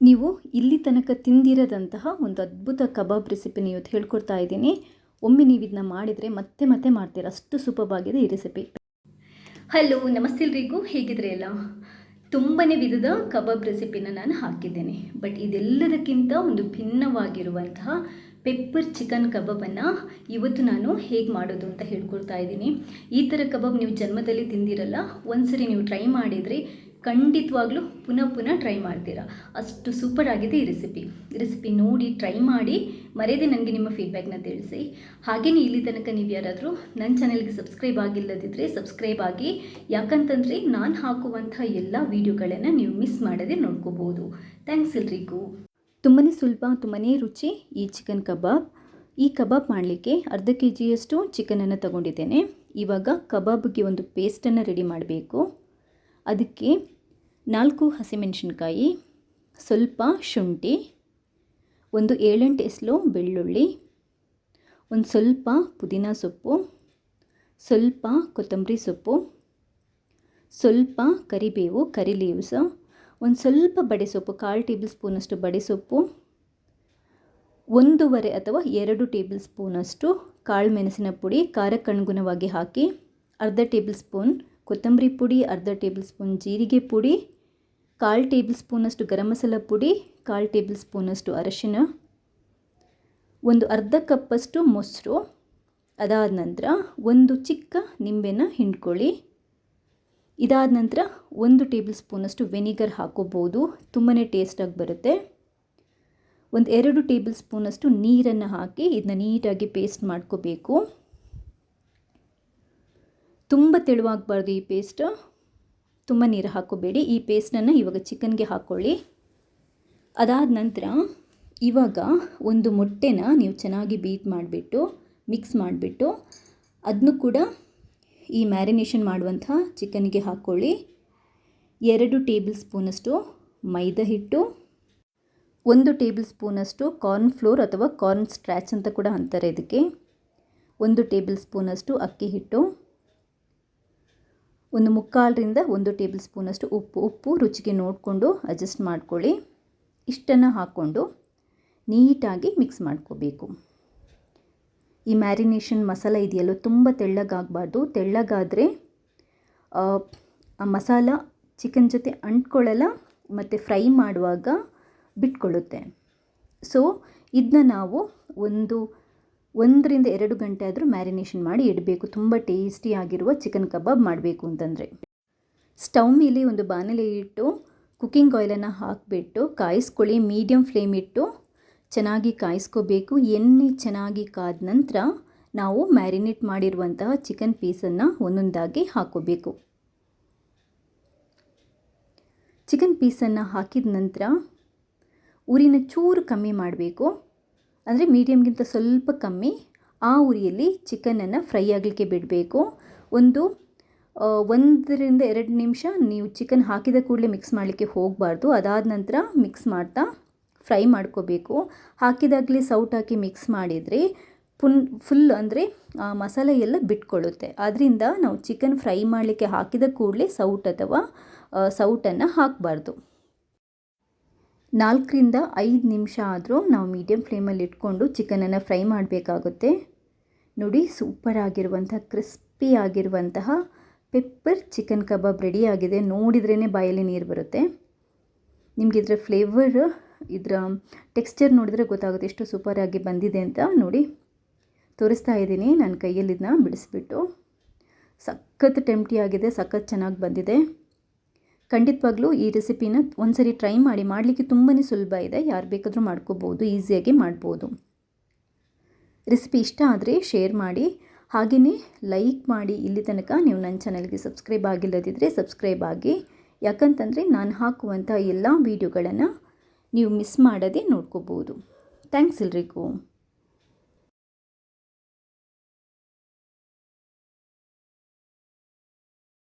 ನೀವು ಇಲ್ಲಿ ತನಕ ತಿಂದಿರದಂತಹ ಒಂದು ಅದ್ಭುತ ಕಬಾಬ್ ರೆಸಿಪಿನ ಇವತ್ತು ಹೇಳ್ಕೊಡ್ತಾ ಇದ್ದೀನಿ. ಒಮ್ಮೆ ನೀವು ಇದನ್ನ ಮಾಡಿದರೆ ಮತ್ತೆ ಮತ್ತೆ ಮಾಡ್ತೀರಾ, ಅಷ್ಟು ಸೂಪರ್ಬಾಗಿದೆ ಈ ರೆಸಿಪಿ. ಹಲೋ, ನಮಸ್ತೆ ಎಲ್ರಿಗೂ, ಹೇಗಿದ್ರೆ ಎಲ್ಲ? ತುಂಬಾ ವಿಧದ ಕಬಾಬ್ ರೆಸಿಪಿನ ನಾನು ಹಾಕಿದ್ದೇನೆ. ಬಟ್ ಇದೆಲ್ಲದಕ್ಕಿಂತ ಒಂದು ಭಿನ್ನವಾಗಿರುವಂತಹ ಪೆಪ್ಪರ್ ಚಿಕನ್ ಕಬಾಬನ್ನು ಇವತ್ತು ನಾನು ಹೇಗೆ ಮಾಡೋದು ಅಂತ ಹೇಳ್ಕೊಡ್ತಾ ಇದ್ದೀನಿ. ಈ ಥರ ಕಬಾಬ್ ನೀವು ಜನ್ಮದಲ್ಲಿ ತಿಂದಿರಲ್ಲ. ಒಂದ್ಸರಿ ನೀವು ಟ್ರೈ ಮಾಡಿದರೆ ಖಂಡಿತವಾಗ್ಲೂ ಪುನಃ ಟ್ರೈ ಮಾಡ್ತೀರಾ, ಅಷ್ಟು ಸೂಪರ್ ಆಗಿದೆ ಈ ರೆಸಿಪಿ ನೋಡಿ ಟ್ರೈ ಮಾಡಿ ಮರೆಯದೆ ನನಗೆ ನಿಮ್ಮ ಫೀಡ್ಬ್ಯಾಕ್ನ ತಿಳಿಸಿ. ಹಾಗೆಯೇ ಇಲ್ಲಿ ತನಕ ನೀವು ಯಾರಾದರೂ ನನ್ನ ಚಾನೆಲ್ಗೆ ಸಬ್ಸ್ಕ್ರೈಬ್ ಆಗಿಲ್ಲದಿದ್ದರೆ ಸಬ್ಸ್ಕ್ರೈಬ್ ಆಗಿ, ಯಾಕಂತಂದರೆ ನಾನು ಹಾಕುವಂಥ ಎಲ್ಲ ವೀಡಿಯೋಗಳನ್ನು ನೀವು ಮಿಸ್ ಮಾಡದೆ ನೋಡ್ಕೋಬೋದು. ಥ್ಯಾಂಕ್ಸ್ ಎಲ್ರಿಗೂ. ತುಂಬಾ ಸುಲಭ, ತುಂಬಾ ರುಚಿ ಈ ಚಿಕನ್ ಕಬಾಬ್. ಈ ಕಬಾಬ್ ಮಾಡಲಿಕ್ಕೆ ಅರ್ಧ kg ಚಿಕನನ್ನು ತಗೊಂಡಿದ್ದೇನೆ. ಇವಾಗ ಕಬಾಬ್ಗೆ ಒಂದು ಪೇಸ್ಟನ್ನು ರೆಡಿ ಮಾಡಬೇಕು. ಅದಕ್ಕೆ 4 ಹಸಿಮೆಣಸಿನ್ಕಾಯಿ, ಸ್ವಲ್ಪ ಶುಂಠಿ, ಒಂದು 7-8 ಎಸಳು ಬೆಳ್ಳುಳ್ಳಿ, ಒಂದು ಸ್ವಲ್ಪ ಪುದೀನ ಸೊಪ್ಪು, ಸ್ವಲ್ಪ ಕೊತ್ತಂಬರಿ ಸೊಪ್ಪು, ಸ್ವಲ್ಪ ಕರಿಬೇವು ಕರಿ ಲೀವ್ಸ್, ಒಂದು ಸ್ವಲ್ಪ ಬಡೆಸೊಪ್ಪು 1/4 ಟೇಬಲ್ ಸ್ಪೂನಷ್ಟು ಬಡೆಸೊಪ್ಪು, 1.5 ಅಥವಾ 2 ಟೇಬಲ್ ಸ್ಪೂನಷ್ಟು ಕಾಳು ಮೆಣಸಿನ ಪುಡಿ ಖಾರಕ್ಕೆ ಅನುಗುಣವಾಗಿ ಹಾಕಿ, ಅರ್ಧ ಟೇಬಲ್ ಸ್ಪೂನ್ ಕೊತ್ತಂಬರಿ ಪುಡಿ, ಅರ್ಧ ಟೇಬಲ್ ಸ್ಪೂನ್ ಜೀರಿಗೆ ಪುಡಿ, 1/4 ಟೇಬಲ್ ಸ್ಪೂನಷ್ಟು ಗರಂ ಮಸಾಲ ಪುಡಿ, 1/4 ಟೇಬಲ್ ಸ್ಪೂನಷ್ಟು ಅರಿಶಿನ, ಒಂದು ಅರ್ಧ ಕಪ್ಪಷ್ಟು ಮೊಸರು. ಅದಾದ ನಂತರ ಒಂದು ಚಿಕ್ಕ ನಿಂಬೆನ ಹಿಂಡ್ಕೊಳ್ಳಿ. ಇದಾದ ನಂತರ 1 ಟೇಬಲ್ ಸ್ಪೂನಷ್ಟು ವೆನಿಗರ್ ಹಾಕೋಬೋದು, ತುಂಬಾ ಟೇಸ್ಟಾಗಿ ಬರುತ್ತೆ. ಒಂದು 2 ಟೇಬಲ್ ಸ್ಪೂನಷ್ಟು ನೀರನ್ನು ಹಾಕಿ ಇದನ್ನ ನೀಟಾಗಿ ಪೇಸ್ಟ್ ಮಾಡ್ಕೋಬೇಕು. ತುಂಬ ತೆಳುವಾಗಬಾರ್ದು ಈ ಪೇಸ್ಟ್, ತುಂಬ ನೀರು ಹಾಕೋಬೇಡಿ. ಈ ಪೇಸ್ಟನ್ನು ಇವಾಗ ಚಿಕನ್ಗೆ ಹಾಕ್ಕೊಳ್ಳಿ. ಅದಾದ ನಂತರ ಇವಾಗ ಒಂದು ಮೊಟ್ಟೆನ ನೀವು ಚೆನ್ನಾಗಿ ಬೀಟ್ ಮಾಡಿಬಿಟ್ಟು ಮಿಕ್ಸ್ ಮಾಡಿಬಿಟ್ಟು ಅದನ್ನು ಕೂಡ ಈ ಮ್ಯಾರಿನೇಷನ್ ಮಾಡುವಂಥ ಚಿಕನ್ಗೆ ಹಾಕ್ಕೊಳ್ಳಿ. 2 ಟೇಬಲ್ ಸ್ಪೂನಷ್ಟು ಮೈದಾ ಹಿಟ್ಟು, 1 ಟೇಬಲ್ ಸ್ಪೂನಷ್ಟು ಕಾರ್ನ್ ಫ್ಲೋರ್ ಅಥವಾ ಕಾರ್ನ್ ಸ್ಟ್ರ್ಯಾಚ್ ಅಂತ ಕೂಡ ಅಂತಾರೆ ಇದಕ್ಕೆ, 1 ಟೇಬಲ್ ಸ್ಪೂನಷ್ಟು ಅಕ್ಕಿ ಹಿಟ್ಟು, 1 ಟೇಬಲ್ ಸ್ಪೂನಷ್ಟು ಉಪ್ಪು ರುಚಿಗೆ ನೋಡಿಕೊಂಡು ಅಡ್ಜಸ್ಟ್ ಮಾಡ್ಕೊಳ್ಳಿ. ಇಷ್ಟನ್ನು ಹಾಕ್ಕೊಂಡು ನೀಟಾಗಿ ಮಿಕ್ಸ್ ಮಾಡ್ಕೋಬೇಕು. ಈ ಮ್ಯಾರಿನೇಷನ್ ಮಸಾಲ ಇದೆಯಲ್ಲೋ ತುಂಬ ತೆಳ್ಳಗಾಗಬಾರ್ದು. ತೆಳ್ಳಗಾದರೆ ಆ ಮಸಾಲ ಚಿಕನ್ ಜೊತೆ ಅಂಟ್ಕೊಳ್ಳಲ್ಲ ಮತ್ತು ಫ್ರೈ ಮಾಡುವಾಗ ಬಿಟ್ಕೊಳ್ಳುತ್ತೆ. ಸೊ ಇದನ್ನ ನಾವು 1 ರಿಂದ 2 ಗಂಟೆ ಆದರೂ ಮ್ಯಾರಿನೇಷನ್ ಮಾಡಿ ಇಡಬೇಕು, ತುಂಬ ಟೇಸ್ಟಿಯಾಗಿರುವ ಚಿಕನ್ ಕಬಾಬ್ ಮಾಡಬೇಕು ಅಂತಂದರೆ. ಸ್ಟವ್ ಮೇಲೆ ಒಂದು ಬಾಣಲೆ ಇಟ್ಟು ಕುಕ್ಕಿಂಗ್ ಆಯಿಲನ್ನು ಹಾಕಿಬಿಟ್ಟು ಕಾಯಿಸ್ಕೊಳ್ಳಿ. ಮೀಡಿಯಮ್ ಫ್ಲೇಮ್ ಇಟ್ಟು ಚೆನ್ನಾಗಿ ಕಾಯಿಸ್ಕೋಬೇಕು. ಎಣ್ಣೆ ಚೆನ್ನಾಗಿ ಕಾದ ನಂತರ ನಾವು ಮ್ಯಾರಿನೇಟ್ ಮಾಡಿರುವಂತಹ ಚಿಕನ್ ಪೀಸನ್ನು ಒಂದೊಂದಾಗಿ ಹಾಕೋಬೇಕು. ಚಿಕನ್ ಪೀಸನ್ನು ಹಾಕಿದ ನಂತರ ಉರಿನ ಚೂರು ಕಮ್ಮಿ ಮಾಡಬೇಕು, ಅಂದರೆ ಮೀಡಿಯಮ್ಗಿಂತ ಸ್ವಲ್ಪ ಕಮ್ಮಿ. ಆ ಉರಿಯಲ್ಲಿ ಚಿಕನನ್ನು ಫ್ರೈ ಆಗಲಿಕ್ಕೆ ಬಿಡಬೇಕು. 1 ರಿಂದ 2 ನಿಮಿಷ ನೀವು ಚಿಕನ್ ಹಾಕಿದ ಕೂಡಲೇ ಮಿಕ್ಸ್ ಮಾಡಲಿಕ್ಕೆ ಹೋಗಬಾರ್ದು. ಅದಾದ ನಂತರ ಮಿಕ್ಸ್ ಮಾಡ್ತಾ ಫ್ರೈ ಮಾಡ್ಕೋಬೇಕು. ಹಾಕಿದಾಗಲೇ ಸೌಟ್ ಹಾಕಿ ಮಿಕ್ಸ್ ಮಾಡಿದರೆ ಫುಲ್ ಅಂದರೆ ಮಸಾಲೆ ಎಲ್ಲ ಬಿಟ್ಕೊಳ್ಳುತ್ತೆ. ಆದ್ದರಿಂದ ನಾವು ಚಿಕನ್ ಫ್ರೈ ಮಾಡಲಿಕ್ಕೆ ಹಾಕಿದ ಕೂಡಲೇ ಸೌಟನ್ನು ಹಾಕಬಾರ್ದು. 4 ರಿಂದ 5 ನಿಮಿಷ ಆದರೂ ನಾವು ಮೀಡಿಯಮ್ ಫ್ಲೇಮಲ್ಲಿ ಇಟ್ಕೊಂಡು ಚಿಕನನ್ನು ಫ್ರೈ ಮಾಡಬೇಕಾಗುತ್ತೆ. ನೋಡಿ, ಸೂಪರ್ ಆಗಿರುವಂಥ ಕ್ರಿಸ್ಪಿ ಆಗಿರುವಂತಹ ಪೆಪ್ಪರ್ ಚಿಕನ್ ಕಬಾಬ್ ರೆಡಿಯಾಗಿದೆ. ನೋಡಿದ್ರೇ ಬಾಯಲ್ಲಿ ನೀರು ಬರುತ್ತೆ. ನಿಮಗೆ ಇದರ ಫ್ಲೇವರ್, ಇದರ ಟೆಕ್ಸ್ಚರ್ ನೋಡಿದರೆ ಗೊತ್ತಾಗುತ್ತೆ ಎಷ್ಟು ಸೂಪರಾಗಿ ಬಂದಿದೆ ಅಂತ. ನೋಡಿ, ತೋರಿಸ್ತಾ ಇದ್ದೀನಿ ನನ್ನ ಕೈಯಲ್ಲಿ ಇದನ್ನ ಬಿಡಿಸ್ಬಿಟ್ಟು. ಸಖತ್ ಟೆಂಪ್ಟಿ ಆಗಿದೆ, ಸಖತ್ ಚೆನ್ನಾಗಿ ಬಂದಿದೆ. ಖಂಡಿತವಾಗ್ಲೂ ಈ ರೆಸಿಪಿನ ಒಂದ್ಸರಿ ಟ್ರೈ ಮಾಡಿ. ಮಾಡಲಿಕ್ಕೆ ತುಂಬಾ ಸುಲಭ ಇದೆ, ಯಾರು ಬೇಕಾದರೂ ಮಾಡ್ಕೋಬೋದು, ಈಸಿಯಾಗಿ ಮಾಡ್ಬೋದು. ರೆಸಿಪಿ ಇಷ್ಟ ಆದರೆ ಶೇರ್ ಮಾಡಿ, ಹಾಗೆಯೇ ಲೈಕ್ ಮಾಡಿ. ಇಲ್ಲಿ ತನಕ ನೀವು ನನ್ನ ಚಾನಲ್ಗೆ ಸಬ್ಸ್ಕ್ರೈಬ್ ಆಗಿಲ್ಲದಿದ್ದರೆ ಸಬ್ಸ್ಕ್ರೈಬ್ ಆಗಿ, ಯಾಕಂತಂದರೆ ನಾನು ಹಾಕುವಂಥ ಎಲ್ಲ ವೀಡಿಯೋಗಳನ್ನು ನೀವು ಮಿಸ್ ಮಾಡದೆ ನೋಡ್ಕೋಬೋದು. ಥ್ಯಾಂಕ್ಸ್ ಎಲ್ರಿಗೂ.